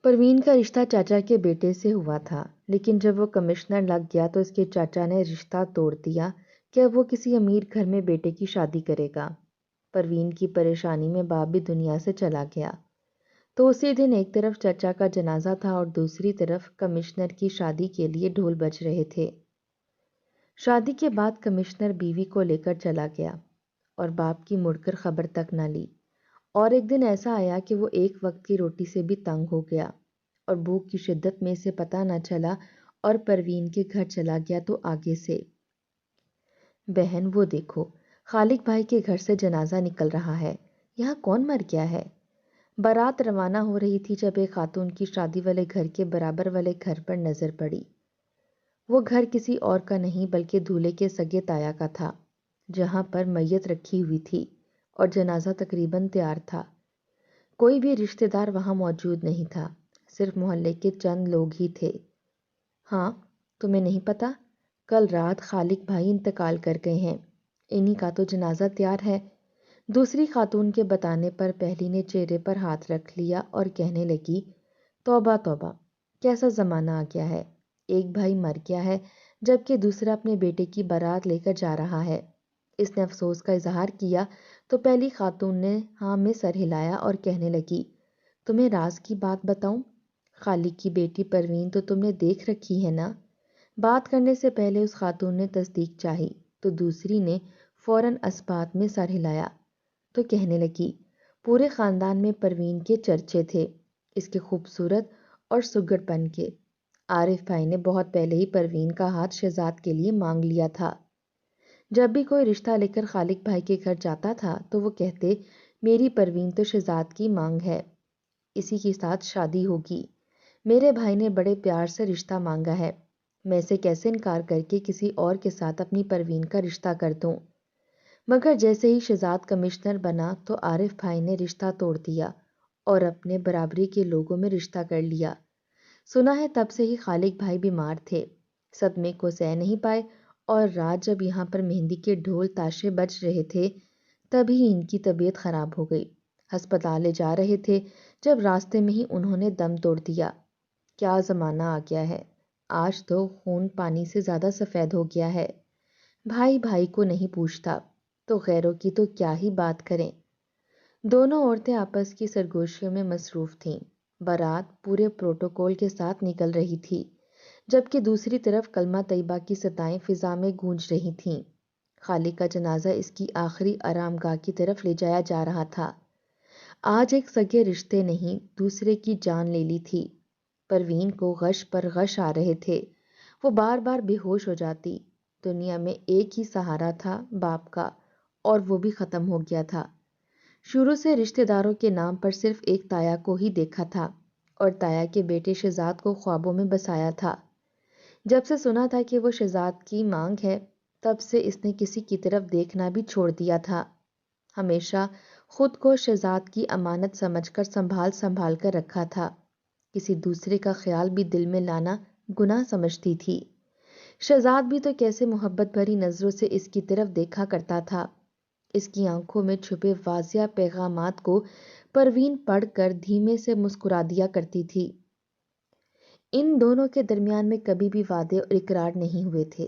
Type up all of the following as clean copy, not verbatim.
پروین کا رشتہ چاچا کے بیٹے سے ہوا تھا، لیکن جب وہ کمشنر لگ گیا تو اس کے چاچا نے رشتہ توڑ دیا کہ اب وہ کسی امیر گھر میں بیٹے کی شادی کرے گا۔ پروین کی پریشانی میں باپ بھی دنیا سے چلا گیا، تو اسی دن ایک طرف چچا کا جنازہ تھا اور دوسری طرف کمشنر کی شادی کے لیے ڈھول بج رہے تھے۔ شادی کے بعد کمشنر بیوی کو لے کر چلا گیا اور باپ کی مڑ کر خبر تک نہ لی، اور ایک دن ایسا آیا کہ وہ ایک وقت کی روٹی سے بھی تنگ ہو گیا اور بھوک کی شدت میں اسے پتہ نہ چلا اور پروین کے گھر چلا گیا تو آگے سے، بہن وہ دیکھو، خالق بھائی کے گھر سے جنازہ نکل رہا ہے، یہاں کون مر گیا ہے؟ بارات روانہ ہو رہی تھی جب ایک خاتون کی شادی والے گھر کے برابر والے گھر پر نظر پڑی۔ وہ گھر کسی اور کا نہیں بلکہ دولہے کے سگے تایا کا تھا، جہاں پر میت رکھی ہوئی تھی اور جنازہ تقریباً تیار تھا۔ کوئی بھی رشتہ دار وہاں موجود نہیں تھا، صرف محلے کے چند لوگ ہی تھے۔ ہاں، تمہیں نہیں پتا؟ کل رات خالق بھائی انتقال کر گئے ہیں، انہی کا تو جنازہ تیار ہے۔ دوسری خاتون کے بتانے پر پہلی نے چہرے پر ہاتھ رکھ لیا اور کہنے لگی، توبہ توبہ، کیسا زمانہ آ گیا ہے، ایک بھائی مر گیا ہے جبکہ دوسرا اپنے بیٹے کی بارات لے کر جا رہا ہے۔ اس نے افسوس کا اظہار کیا تو پہلی خاتون نے ہاں میں سر ہلایا اور کہنے لگی، تمہیں راز کی بات بتاؤں؟ خالق کی بیٹی پروین تو تم نے دیکھ رکھی ہے نا؟ بات کرنے سے پہلے اس خاتون نے تصدیق چاہی تو دوسری نے فوراً اثبات میں سر ہلایا تو کہنے لگی، پورے خاندان میں پروین کے چرچے تھے، اس کے خوبصورت اور سگڑ پن کے۔ عارف بھائی نے بہت پہلے ہی پروین کا ہاتھ شہزاد کے لیے مانگ لیا تھا۔ جب بھی کوئی رشتہ لے کر خالق بھائی کے گھر جاتا تھا تو وہ کہتے، میری پروین تو شہزاد کی مانگ ہے، اسی کے ساتھ شادی ہوگی۔ میرے بھائی نے بڑے پیار سے رشتہ مانگا ہے، میں اسے کیسے انکار کر کے کسی اور کے ساتھ اپنی پروین کا رشتہ کر دوں؟ مگر جیسے ہی شہزاد کمشنر بنا تو عارف بھائی نے رشتہ توڑ دیا اور اپنے برابری کے لوگوں میں رشتہ کر لیا۔ سنا ہے تب سے ہی خالق بھائی بیمار تھے، صدمے کو سہ نہیں پائے، اور رات جب یہاں پر مہندی کے ڈھول تاشے بج رہے تھے تبھی ان کی طبیعت خراب ہو گئی۔ ہسپتال لے جا رہے تھے جب راستے میں ہی انہوں نے دم توڑ دیا۔ کیا زمانہ آ گیا ہے، آج تو خون پانی سے زیادہ سفید ہو گیا ہے، بھائی بھائی کو نہیں پوچھتا تو غیروں کی تو کیا ہی بات کریں۔ دونوں عورتیں آپس کی سرگوشیوں میں مصروف تھیں۔ بارات پورے پروٹوکول کے ساتھ نکل رہی تھی جبکہ دوسری طرف کلمہ طیبہ کی صدائیں فضا میں گونج رہی تھیں۔ خالق کا جنازہ اس کی آخری آرام گاہ کی طرف لے جایا جا رہا تھا۔ آج ایک سگے رشتے نہیں دوسرے کی جان لے لی تھی۔ پروین کو غش پر غش آ رہے تھے، وہ بار بار بے ہوش ہو جاتی۔ دنیا میں ایک ہی سہارا تھا باپ کا، اور وہ بھی ختم ہو گیا تھا۔ شروع سے رشتہ داروں کے نام پر صرف ایک تایا کو ہی دیکھا تھا اور تایا کے بیٹے شہزاد کو خوابوں میں بسایا تھا۔ جب سے سنا تھا کہ وہ شہزاد کی مانگ ہے تب سے اس نے کسی کی طرف دیکھنا بھی چھوڑ دیا تھا۔ ہمیشہ خود کو شہزاد کی امانت سمجھ کر سنبھال کر رکھا تھا، کسی دوسرے کا خیال بھی دل میں لانا گناہ سمجھتی تھی۔ شہزاد بھی تو کیسے محبت بھری نظروں سے اس کی طرف دیکھا کرتا تھا۔ اس کی آنکھوں میں چھپے واضح پیغامات کو پروین پڑھ کر دھیمے سے مسکرا دیا کرتی تھی۔ ان دونوں کے درمیان میں کبھی بھی وعدے اور اقرار نہیں ہوئے تھے،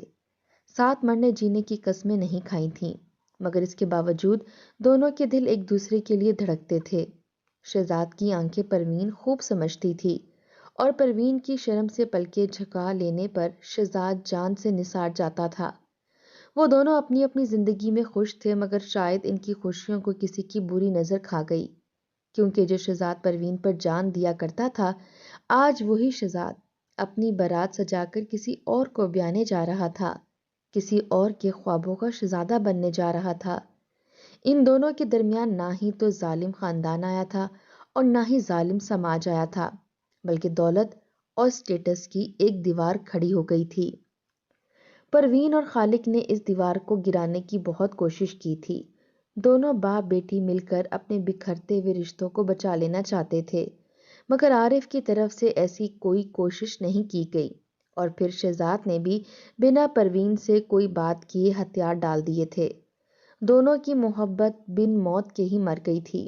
ساتھ مرنے جینے کی قسمیں نہیں کھائی تھیں، مگر اس کے باوجود دونوں کے دل ایک دوسرے کے لیے دھڑکتے تھے۔ شہزاد کی آنکھیں پروین خوب سمجھتی تھی اور پروین کی شرم سے پلکیں جھکا لینے پر شہزاد جان سے نثار جاتا تھا۔ وہ دونوں اپنی اپنی زندگی میں خوش تھے، مگر شاید ان کی خوشیوں کو کسی کی بری نظر کھا گئی، کیونکہ جو شہزاد پروین پر جان دیا کرتا تھا آج وہی شہزاد اپنی بارات سجا کر کسی اور کو بیانے جا رہا تھا، کسی اور کے خوابوں کا شہزادہ بننے جا رہا تھا۔ ان دونوں کے درمیان نہ ہی تو ظالم خاندان آیا تھا اور نہ ہی ظالم سماج آیا تھا، بلکہ دولت اور سٹیٹس کی ایک دیوار کھڑی ہو گئی تھی۔ پروین اور خالق نے اس دیوار کو گرانے کی بہت کوشش کی تھی۔ دونوں باپ بیٹی مل کر اپنے بکھرتے ہوئے رشتوں کو بچا لینا چاہتے تھے، مگر عارف کی طرف سے ایسی کوئی کوشش نہیں کی گئی، اور پھر شہزاد نے بھی بنا پروین سے کوئی بات کیے ہتھیار ڈال دیے تھے۔ دونوں کی محبت بن موت کے ہی مر گئی تھی۔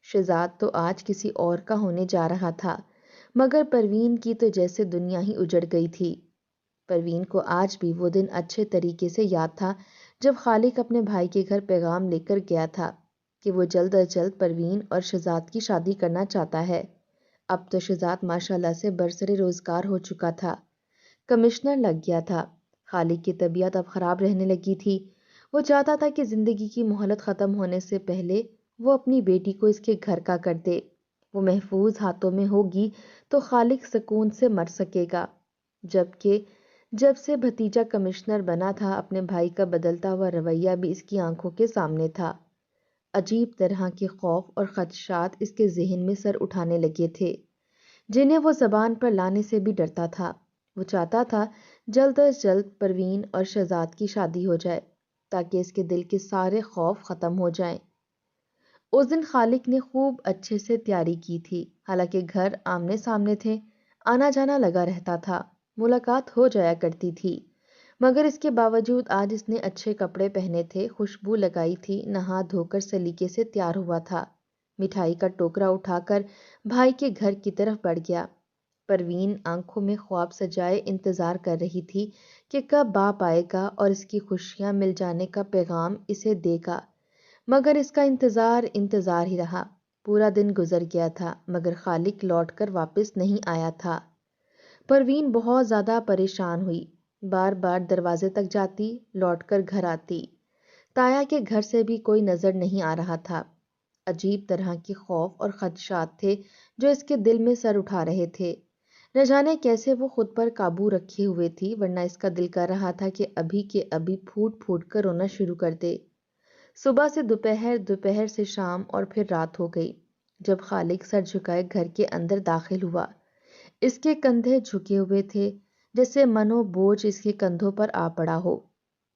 شہزاد تو آج کسی اور کا ہونے جا رہا تھا، مگر پروین کی تو جیسے دنیا ہی اجڑ گئی تھی۔ پروین کو آج بھی وہ دن اچھے طریقے سے یاد تھا جب خالق اپنے بھائی کے گھر پیغام لے کر گیا تھا کہ وہ جلد از جلد پروین اور شہزاد کی شادی کرنا چاہتا ہے۔ اب تو شہزاد ماشاءاللہ سے برسر روزگار ہو چکا تھا، کمشنر لگ گیا تھا۔ خالق کی طبیعت اب خراب رہنے لگی تھی۔ وہ چاہتا تھا کہ زندگی کی مہلت ختم ہونے سے پہلے وہ اپنی بیٹی کو اس کے گھر کا کر دے۔ وہ محفوظ ہاتھوں میں ہوگی تو خالق سکون سے مر سکے گا، جبکہ جب سے بھتیجا کمشنر بنا تھا اپنے بھائی کا بدلتا ہوا رویہ بھی اس کی آنکھوں کے سامنے تھا۔ عجیب طرح کے خوف اور خدشات اس کے ذہن میں سر اٹھانے لگے تھے، جنہیں وہ زبان پر لانے سے بھی ڈرتا تھا۔ وہ چاہتا تھا جلد از جلد پروین اور شہزاد کی شادی ہو جائے تاکہ اس کے دل کے سارے خوف ختم ہو جائیں۔ اس دن خالق نے خوب اچھے سے تیاری کی تھی، حالانکہ گھر آمنے سامنے تھے، آنا جانا لگا رہتا تھا، ملاقات ہو جایا کرتی تھی، مگر اس کے باوجود آج اس نے اچھے کپڑے پہنے تھے، خوشبو لگائی تھی، نہا دھو کر سلیقے سے تیار ہوا تھا۔ مٹھائی کا ٹوکرا اٹھا کر بھائی کے گھر کی طرف بڑھ گیا۔ پروین آنکھوں میں خواب سجائے انتظار کر رہی تھی کہ کب باپ آئے گا اور اس کی خوشیاں مل جانے کا پیغام اسے دے گا، مگر اس کا انتظار ہی رہا۔ پورا دن گزر گیا تھا مگر خالق لوٹ کر واپس نہیں آیا تھا۔ پروین بہت زیادہ پریشان ہوئی، بار بار دروازے تک جاتی، لوٹ کر گھر آتی۔ تایا کے گھر سے بھی کوئی نظر نہیں آ رہا تھا۔ عجیب طرح کے خوف اور خدشات تھے جو اس کے دل میں سر اٹھا رہے تھے۔ نہ جانے کیسے وہ خود پر قابو رکھے ہوئے تھی، ورنہ اس کا دل کر رہا تھا کہ ابھی کے ابھی پھوٹ پھوٹ کر رونا شروع کر دے۔ صبح سے دوپہر، دوپہر سے شام اور پھر رات ہو گئی جب خالق سر جھکائے گھر کے اندر داخل ہوا۔ اس کے کندھے جھکے ہوئے تھے، جیسے منو بوجھ اس کے کندھوں پر آ پڑا ہو۔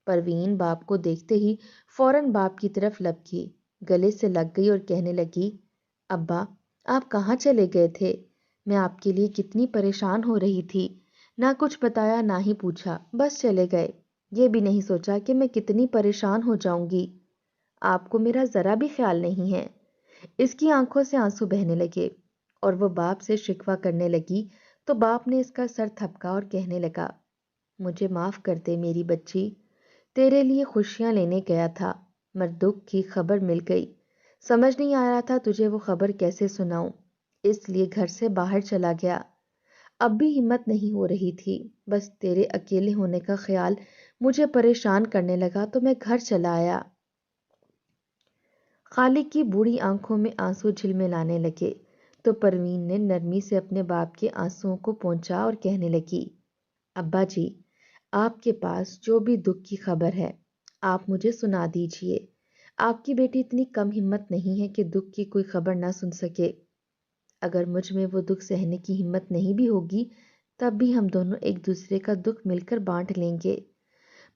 پروین باپ کو دیکھتے ہی فوراً باپ کی طرف لپکی، گلے سے لگ گئی اور کہنے لگی، ابا آپ کہاں چلے گئے تھے؟ میں آپ کے لیے کتنی پریشان ہو رہی تھی، نہ کچھ بتایا نہ ہی پوچھا، بس چلے گئے، یہ بھی نہیں سوچا کہ میں کتنی پریشان ہو جاؤں گی۔ آپ کو میرا ذرا بھی خیال نہیں ہے۔ اس کی آنکھوں سے آنسو بہنے لگے اور وہ باپ سے شکوہ کرنے لگی تو باپ نے اس کا سر تھپکا اور کہنے لگا، مجھے معاف کر دے میری بچی، تیرے لیے خوشیاں لینے گیا تھا، مگر دکھ کی خبر مل گئی، سمجھ نہیں آ رہا تھا تجھے وہ خبر کیسے سناؤں، اس لیے گھر سے باہر چلا گیا۔ اب بھی ہمت نہیں ہو رہی تھی، بس تیرے اکیلے ہونے کا خیال مجھے پریشان کرنے لگا تو میں گھر چلا آیا۔ خالق کی بوڑھی آنکھوں میں آنسو جھلملانے لگے تو پروین نے نرمی سے اپنے باپ کے آنسوؤں کو پونچھا اور کہنے لگی، ابا جی، آپ کے پاس جو بھی دکھ کی خبر ہے آپ مجھے سنا دیجیے۔ آپ کی بیٹی اتنی کم ہمت نہیں ہے کہ دکھ کی کوئی خبر نہ سن سکے۔ اگر مجھ میں وہ دکھ سہنے کی ہمت نہیں بھی ہوگی تب بھی ہم دونوں ایک دوسرے کا دکھ مل کر بانٹ لیں گے۔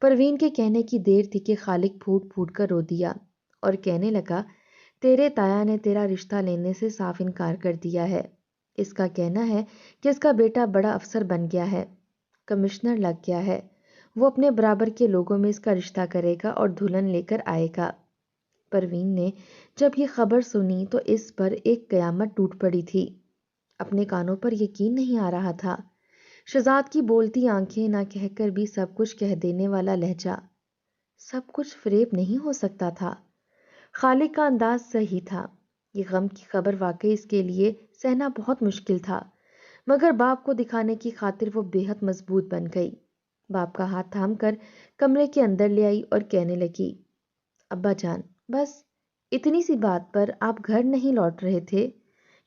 پروین کے کہنے کی دیر تھی کہ خالق پھوٹ پھوٹ کر رو دیا اور کہنے لگا، تیرے تایا نے تیرا رشتہ لینے سے صاف انکار کر دیا ہے۔ اس کا کہنا ہے کہ اس کا بیٹا بڑا افسر بن گیا ہے، کمشنر لگ گیا ہے، وہ اپنے برابر کے لوگوں میں اس کا رشتہ کرے گا اور دلہن لے کر آئے گا۔ پروین نے جب یہ خبر سنی تو اس پر ایک قیامت ٹوٹ پڑی تھی۔ اپنے کانوں پر یقین نہیں آ رہا تھا۔ شہزاد کی بولتی آنکھیں، نہ کہہ کر بھی سب کچھ کہہ دینے والا لہجہ، سب کچھ فریب نہیں ہو سکتا تھا۔ خالق کا انداز صحیح تھا، یہ غم کی خبر واقعی اس کے لیے سہنا بہت مشکل تھا، مگر باپ کو دکھانے کی خاطر وہ بے حد مضبوط بن گئی۔ باپ کا ہاتھ تھام کر کمرے کے اندر لے آئی اور کہنے لگی، ابا جان، بس اتنی سی بات پر آپ گھر نہیں لوٹ رہے تھے؟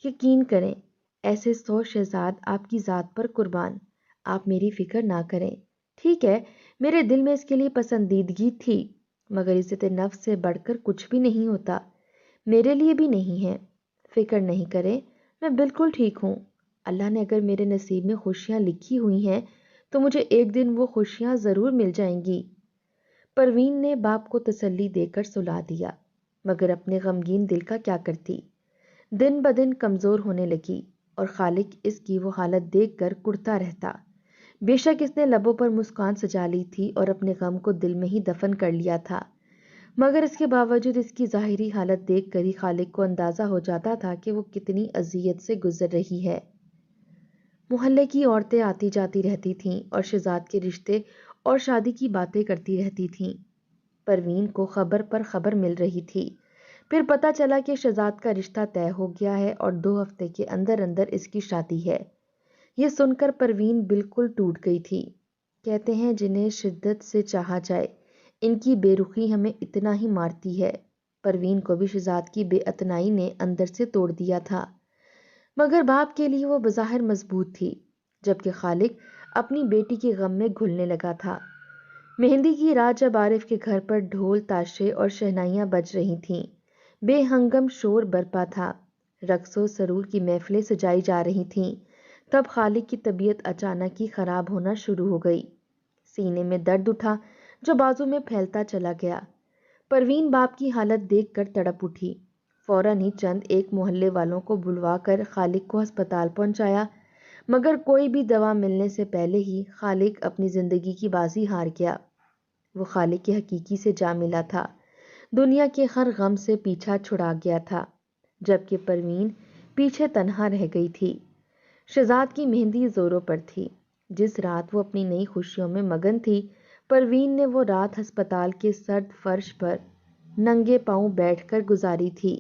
یقین کریں، ایسے 100 شہزاد آپ کی ذات پر قربان، آپ میری فکر نہ کریں۔ ٹھیک ہے، میرے دل میں اس کے لیے پسندیدگی تھی، مگر عزت نفس سے بڑھ کر کچھ بھی نہیں ہوتا، میرے لیے بھی نہیں ہے۔ فکر نہیں کریں، میں بالکل ٹھیک ہوں۔ اللہ نے اگر میرے نصیب میں خوشیاں لکھی ہوئی ہیں تو مجھے ایک دن وہ خوشیاں ضرور مل جائیں گی۔ پروین نے باپ کو تسلی دے کر سلا دیا، مگر اپنے غمگین دل کا کیا کرتی؟ دن بدن کمزور ہونے لگی اور خالق اس کی وہ حالت دیکھ کر کڑتا رہتا۔ بے شک اس نے لبوں پر مسکان سجا لی تھی اور اپنے غم کو دل میں ہی دفن کر لیا تھا، مگر اس کے باوجود اس کی ظاہری حالت دیکھ کر ہی خالق کو اندازہ ہو جاتا تھا کہ وہ کتنی اذیت سے گزر رہی ہے۔ محلے کی عورتیں آتی جاتی رہتی تھیں اور شہزاد کے رشتے اور شادی کی باتیں کرتی رہتی تھیں۔ پروین کو خبر پر خبر مل رہی تھی۔ پھر پتہ چلا کہ شہزاد کا رشتہ طے ہو گیا ہے اور 2 ہفتے کے اندر اندر اس کی شادی ہے۔ یہ سن کر پروین بالکل ٹوٹ گئی تھی۔ کہتے ہیں جنہیں شدت سے چاہا جائے، ان کی بے رخی ہمیں اتنا ہی مارتی ہے۔ پروین کو بھی شہزاد کی بے اعتنائی نے اندر سے توڑ دیا تھا، مگر باپ کے لیے وہ بظاہر مضبوط تھی، جبکہ خالق اپنی بیٹی کے غم میں گھلنے لگا تھا۔ مہندی کی رات جب عارف کے گھر پر ڈھول تاشے اور شہنائیاں بج رہی تھیں، بے ہنگم شور برپا تھا، رقص و سرور کی محفلیں سجائی جا رہی تھیں، تب خالق کی طبیعت اچانک ہی خراب ہونا شروع ہو گئی۔ سینے میں درد اٹھا جو بازو میں پھیلتا چلا گیا۔ پروین باپ کی حالت دیکھ کر تڑپ اٹھی۔ فوراً ہی چند ایک محلے والوں کو بلوا کر خالق کو ہسپتال پہنچایا، مگر کوئی بھی دوا ملنے سے پہلے ہی خالق اپنی زندگی کی بازی ہار گیا۔ وہ خالق کے حقیقی سے جا ملا تھا، دنیا کے ہر غم سے پیچھا چھڑا گیا تھا، جبکہ پروین پیچھے تنہا رہ گئی تھی۔ شہزاد کی مہندی زوروں پر تھی۔ جس رات وہ اپنی نئی خوشیوں میں مگن تھی، پروین نے وہ رات ہسپتال کے سرد فرش پر ننگے پاؤں بیٹھ کر گزاری تھی۔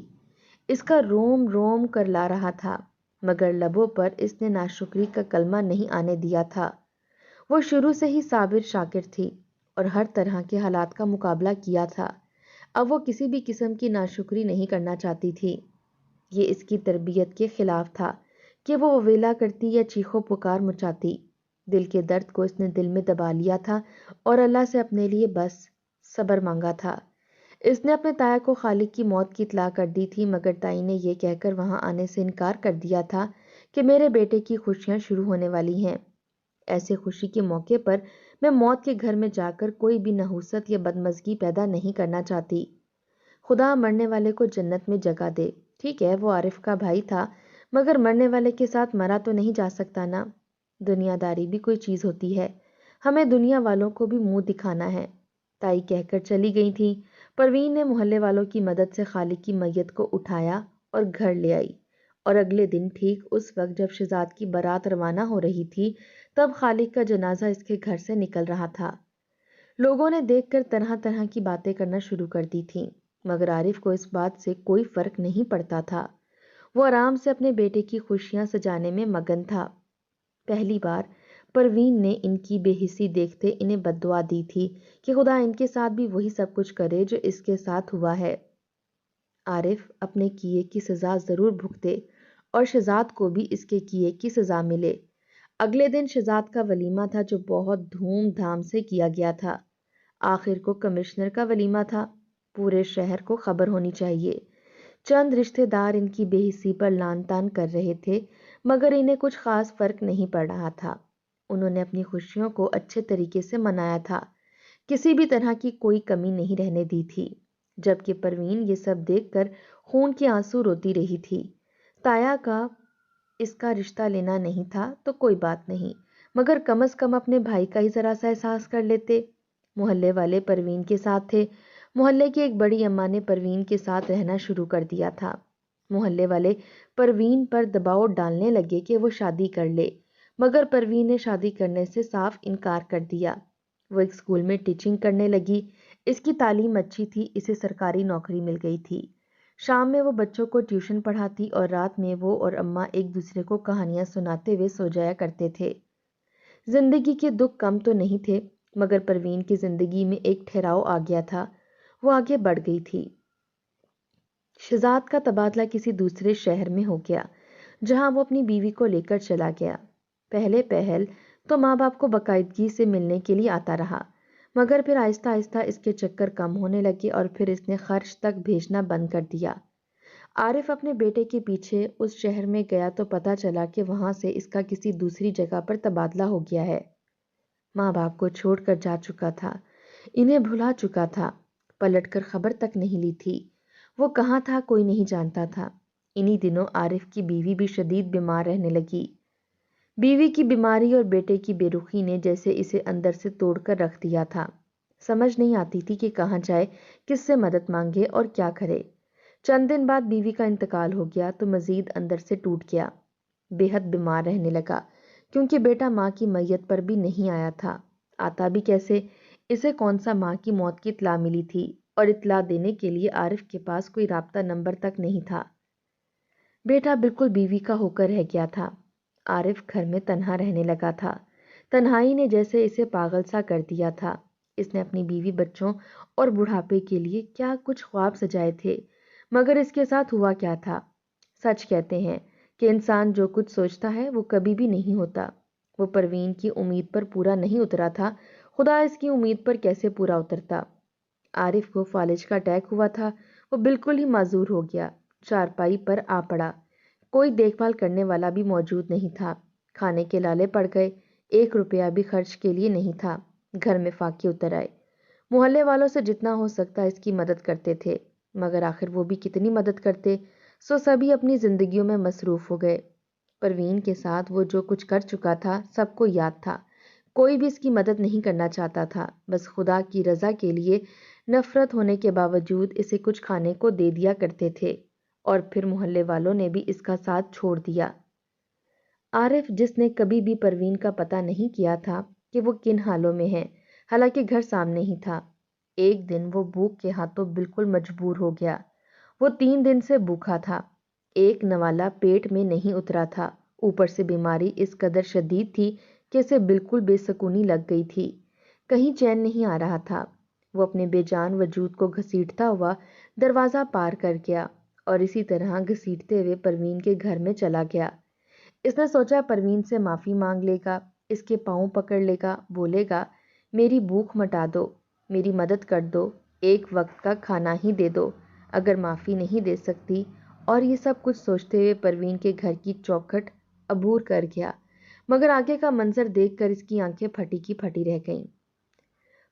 اس کا روم روم کرلا رہا تھا، مگر لبوں پر اس نے ناشکری کا کلمہ نہیں آنے دیا تھا۔ وہ شروع سے ہی صابر شاکر تھی اور ہر طرح کے حالات کا مقابلہ کیا تھا۔ اب وہ کسی بھی قسم کی ناشکری نہیں کرنا چاہتی تھی۔ یہ اس کی تربیت کے خلاف تھا کہ وہ ویلا کرتی یا چیخو پکار مچاتی۔ دل کے درد کو اس نے دل میں دبا لیا تھا اور اللہ سے اپنے لیے بس صبر مانگا تھا۔ اس نے اپنے تایا کو خالق کی موت کی اطلاع کر دی تھی، مگر تائی نے یہ کہہ کر وہاں آنے سے انکار کر دیا تھا کہ میرے بیٹے کی خوشیاں شروع ہونے والی ہیں۔ ایسے خوشی کے موقع پر میں موت کے گھر میں جا کر کوئی بھی نحوست یا بدمزگی پیدا نہیں کرنا چاہتی۔ خدا مرنے والے کو جنت میں جگہ دے۔ ٹھیک ہے، وہ عارف کا بھائی تھا، مگر مرنے والے کے ساتھ مرا تو نہیں جا سکتا نا۔ دنیا داری بھی کوئی چیز ہوتی ہے، ہمیں دنیا والوں کو بھی منہ دکھانا ہے۔ تائی کہہ کر چلی گئی تھی۔ پروین نے محلے والوں کی مدد سے خالق کی میت کو اٹھایا اور گھر لے آئی، اور اگلے دن ٹھیک اس وقت جب شہزاد کی بارات روانہ ہو رہی تھی، تب خالق کا جنازہ اس کے گھر سے نکل رہا تھا۔ لوگوں نے دیکھ کر طرح طرح کی باتیں کرنا شروع کر دی تھیں، مگر عارف کو اس بات سے کوئی فرق نہیں پڑتا تھا۔ وہ آرام سے اپنے بیٹے کی خوشیاں سجانے میں مگن تھا۔ پہلی بار پروین نے ان کی بے حسی دیکھتے انہیں بد دعا دی تھی کہ خدا ان کے ساتھ بھی وہی سب کچھ کرے جو اس کے ساتھ ہوا ہے۔ عارف اپنے کیے کی سزا ضرور بھگتے اور شہزاد کو بھی اس کے کیے کی سزا ملے۔ اگلے دن شہزاد کا ولیمہ تھا جو بہت دھوم دھام سے کیا گیا تھا۔ آخر کو کمشنر کا ولیمہ تھا، پورے شہر کو خبر ہونی چاہیے۔ چند رشتہ دار ان کی بے حسی پر لان تان کر رہے تھے، مگر انہیں کچھ خاص فرق نہیں پڑ رہا تھا۔ انہوں نے اپنی خوشیوں کو اچھے طریقے سے منایا تھا، کسی بھی طرح کی کوئی کمی نہیں رہنے دی تھی، جبکہ پروین یہ سب دیکھ کر خون کے آنسو روتی رہی تھی۔ تایا کا اس کا رشتہ لینا نہیں تھا تو کوئی بات نہیں، مگر کم از کم اپنے بھائی کا ہی ذرا سا احساس کر لیتے۔ محلے والے پروین کے ساتھ تھے۔ محلے کی ایک بڑی اماں نے پروین کے ساتھ رہنا شروع کر دیا تھا۔ محلے والے پروین پر دباؤ ڈالنے لگے کہ وہ شادی کر لے، مگر پروین نے شادی کرنے سے صاف انکار کر دیا۔ وہ ایک اسکول میں ٹیچنگ کرنے لگی۔ اس کی تعلیم اچھی تھی، اسے سرکاری نوکری مل گئی تھی۔ شام میں وہ بچوں کو ٹیوشن پڑھاتی اور رات میں وہ اور اماں ایک دوسرے کو کہانیاں سناتے ہوئے سو جایا کرتے تھے۔ زندگی کے دکھ کم تو نہیں تھے، مگر پروین کی زندگی میں ایک ٹھہراؤ آ گیا تھا، وہ آگے بڑھ گئی تھی۔ شہزاد کا تبادلہ کسی دوسرے شہر میں ہو گیا، جہاں وہ اپنی بیوی کو لے کر چلا گیا۔ پہلے پہل تو ماں باپ کو باقاعدگی سے ملنے کے لیے آتا رہا، مگر پھر آہستہ آہستہ اس کے چکر کم ہونے لگے اور پھر اس نے خرچ تک بھیجنا بند کر دیا۔ عارف اپنے بیٹے کے پیچھے اس شہر میں گیا تو پتہ چلا کہ وہاں سے اس کا کسی دوسری جگہ پر تبادلہ ہو گیا ہے۔ ماں باپ کو چھوڑ کر جا چکا تھا، انہیں بھلا چکا تھا، پلٹ کر خبر تک نہیں لی تھی۔ وہ کہاں تھا کوئی نہیں جانتا تھا۔ انہی دنوں عارف کی بیوی بھی شدید بیمار رہنے لگی۔ بیوی کی بیماری اور بیٹے کی بے رخی نے جیسے اسے اندر سے توڑ کر رکھ دیا تھا۔ سمجھ نہیں آتی تھی کہ کہاں جائے، کس سے مدد مانگے اور کیا کرے۔ چند دن بعد بیوی کا انتقال ہو گیا تو مزید اندر سے ٹوٹ گیا، بے حد بیمار رہنے لگا، کیونکہ بیٹا ماں کی میت پر بھی نہیں آیا تھا۔ آتا بھی کیسے؟ اسے کون سا ماں کی موت کی اطلاع ملی تھی، اور اطلاع دینے کے لیے عارف کے پاس کوئی رابطہ نمبر تک نہیں تھا۔ بیٹا بالکل بیوی کا ہو کر رہ گیا تھا۔ عارف گھر میں تنہا رہنے لگا تھا۔ تنہائی نے جیسے اسے پاگل سا کر دیا تھا۔ اس نے اپنی بیوی، بچوں اور بڑھاپے کے لیے کیا کچھ خواب سجائے تھے، مگر اس کے ساتھ ہوا کیا تھا؟ سچ کہتے ہیں کہ انسان جو کچھ سوچتا ہے وہ کبھی بھی نہیں ہوتا۔ وہ پروین کی امید پر پورا نہیں اترا تھا، خدا اس کی امید پر کیسے پورا اترتا؟ عارف کو فالج کا اٹیک ہوا تھا۔ وہ بالکل ہی معذور ہو گیا، چارپائی پر آ پڑا۔ کوئی دیکھ بھال کرنے والا بھی موجود نہیں تھا۔ کھانے کے لالے پڑ گئے، 1 روپیہ بھی خرچ کے لیے نہیں تھا۔ گھر میں فاقے اتر آئے۔ محلے والوں سے جتنا ہو سکتا اس کی مدد کرتے تھے، مگر آخر وہ بھی کتنی مدد کرتے؟ سو سبھی اپنی زندگیوں میں مصروف ہو گئے۔ پروین کے ساتھ وہ جو کچھ کر چکا تھا سب کو یاد تھا۔ کوئی بھی اس کی مدد نہیں کرنا چاہتا تھا، بس خدا کی رضا کے لیے نفرت ہونے کے باوجود اسے کچھ کھانے کو دے دیا کرتے تھے، اور پھر محلے والوں نے بھی اس کا ساتھ چھوڑ دیا۔ عارف، جس نے کبھی بھی پروین کا پتہ نہیں کیا تھا کہ وہ کن حالوں میں ہے، حالانکہ گھر سامنے ہی تھا، ایک دن وہ بھوک کے ہاتھوں بالکل مجبور ہو گیا۔ وہ 3 دن سے بھوکا تھا، ایک نوالا پیٹ میں نہیں اترا تھا، اوپر سے بیماری اس قدر شدید تھی کہ اسے بالکل بے سکونی لگ گئی تھی، کہیں چین نہیں آ رہا تھا۔ وہ اپنے بے جان وجود کو گھسیٹتا ہوا دروازہ پار کر گیا، اور اسی طرح گھسیٹتے ہوئے پروین کے گھر میں چلا گیا۔ اس نے سوچا پروین سے معافی مانگ لے گا، اس کے پاؤں پکڑ لے گا، بولے گا میری بھوک مٹا دو، میری مدد کر دو، ایک وقت کا کھانا ہی دے دو۔ اگر معافی نہیں دے سکتی، اور یہ سب کچھ سوچتے ہوئے پروین کے گھر کی چوکھٹ عبور کر گیا، مگر آگے کا منظر دیکھ کر اس کی آنکھیں پھٹی کی پھٹی رہ گئیں۔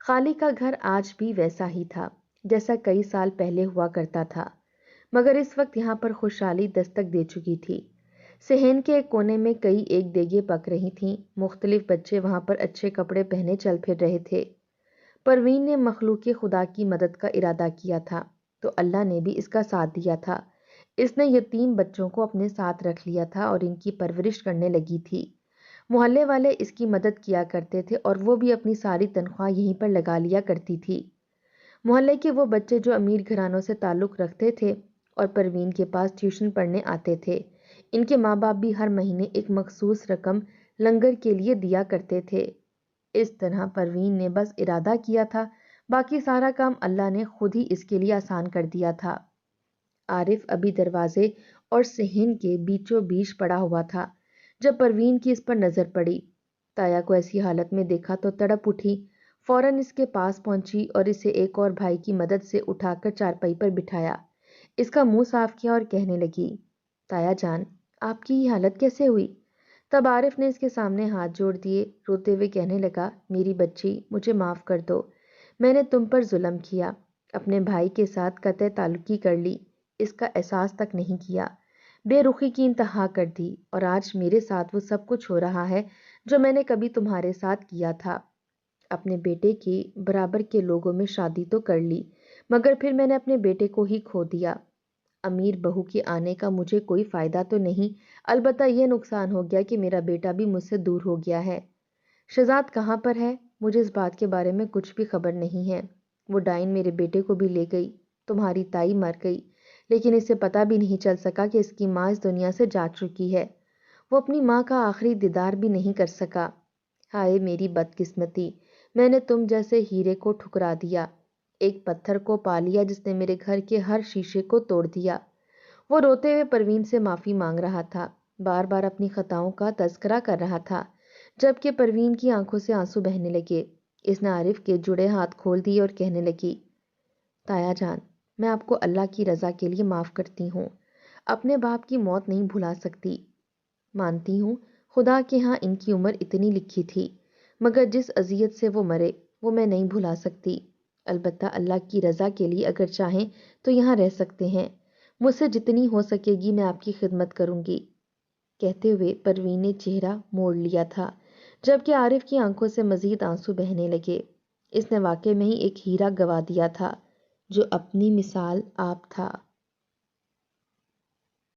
خالی کا گھر آج بھی ویسا ہی تھا جیسا کئی سال پہلے ہوا کرتا تھا، مگر اس وقت یہاں پر خوشحالی دستک دے چکی تھی۔ صحن کے ایک کونے میں کئی ایک دیگیں پک رہی تھیں، مختلف بچے وہاں پر اچھے کپڑے پہنے چل پھر رہے تھے۔ پروین نے مخلوق خدا کی مدد کا ارادہ کیا تھا، تو اللہ نے بھی اس کا ساتھ دیا تھا۔ اس نے یتیم بچوں کو اپنے ساتھ رکھ لیا تھا اور ان کی پرورش کرنے لگی تھی۔ محلے والے اس کی مدد کیا کرتے تھے، اور وہ بھی اپنی ساری تنخواہ یہیں پر لگا لیا کرتی تھی۔ محلے کے وہ بچے جو امیر گھرانوں سے تعلق رکھتے تھے اور پروین کے پاس ٹیوشن پڑھنے آتے تھے، ان کے ماں باپ بھی ہر مہینے ایک مخصوص رقم لنگر کے لیے دیا کرتے تھے۔ اس طرح پروین نے بس ارادہ کیا تھا، باقی سارا کام اللہ نے خود ہی اس کے لیے آسان کر دیا تھا۔ عارف ابھی دروازے اور صحن کے بیچوں بیچ پڑا ہوا تھا جب پروین کی اس پر نظر پڑی۔ تایا کو ایسی حالت میں دیکھا تو تڑپ اٹھی، فوراً اس کے پاس پہنچی اور اسے ایک اور بھائی کی مدد سے اٹھا کر چارپائی پر بٹھایا، اس کا منہ صاف کیا اور کہنے لگی، تایا جان، آپ کی یہ حالت کیسے ہوئی؟ تب عارف نے اس کے سامنے ہاتھ جوڑ دیے، روتے ہوئے کہنے لگا، میری بچی، مجھے معاف کر دو، میں نے تم پر ظلم کیا، اپنے بھائی کے ساتھ قطع تعلقی کر لی، اس کا احساس تک نہیں کیا، بے رخی کی انتہا کر دی، اور آج میرے ساتھ وہ سب کچھ ہو رہا ہے جو میں نے کبھی تمہارے ساتھ کیا تھا۔ اپنے بیٹے کی برابر کے لوگوں میں شادی تو کر لی، مگر پھر میں نے اپنے بیٹے کو ہی کھو دیا۔ امیر بہو کے آنے کا مجھے کوئی فائدہ تو نہیں، البتہ یہ نقصان ہو گیا کہ میرا بیٹا بھی مجھ سے دور ہو گیا ہے۔ شہزاد کہاں پر ہے؟ مجھے اس بات کے بارے میں کچھ بھی خبر نہیں ہے۔ وہ ڈائن میرے بیٹے کو بھی لے گئی، تمہاری تائی مر گئی، لیکن اسے پتہ بھی نہیں چل سکا کہ اس کی ماں اس دنیا سے جا چکی ہے۔ وہ اپنی ماں کا آخری دیدار بھی نہیں کر سکا۔ ہائے میری بدقسمتی، میں نے تم جیسے ہیرے کو ٹھکرا دیا، ایک پتھر کو پا لیا جس نے میرے گھر کے ہر شیشے کو توڑ دیا۔ وہ روتے ہوئے پروین سے معافی مانگ رہا تھا، بار بار اپنی خطاؤں کا تذکرہ کر رہا تھا، جبکہ پروین کی آنکھوں سے آنسو بہنے لگے۔ اس نے عارف کے جڑے ہاتھ کھول دیے اور کہنے لگی، تایا جان، میں آپ کو اللہ کی رضا کے لیے معاف کرتی ہوں، اپنے باپ کی موت نہیں بھلا سکتی۔ مانتی ہوں خدا کے ہاں ان کی عمر اتنی لکھی تھی، مگر جس اذیت سے وہ مرے وہ میں نہیں بھلا سکتی۔ البتہ اللہ کی رضا کے لیے اگر چاہیں تو یہاں رہ سکتے ہیں، مجھ سے جتنی ہو سکے گی میں آپ کی خدمت کروں گی۔ کہتے ہوئے پروین نے چہرہ موڑ لیا تھا، جبکہ عارف کی آنکھوں سے مزید آنسو بہنے لگے۔ اس نے واقع میں ہی ایک ہیرا گوا دیا تھا جو اپنی مثال آپ تھا۔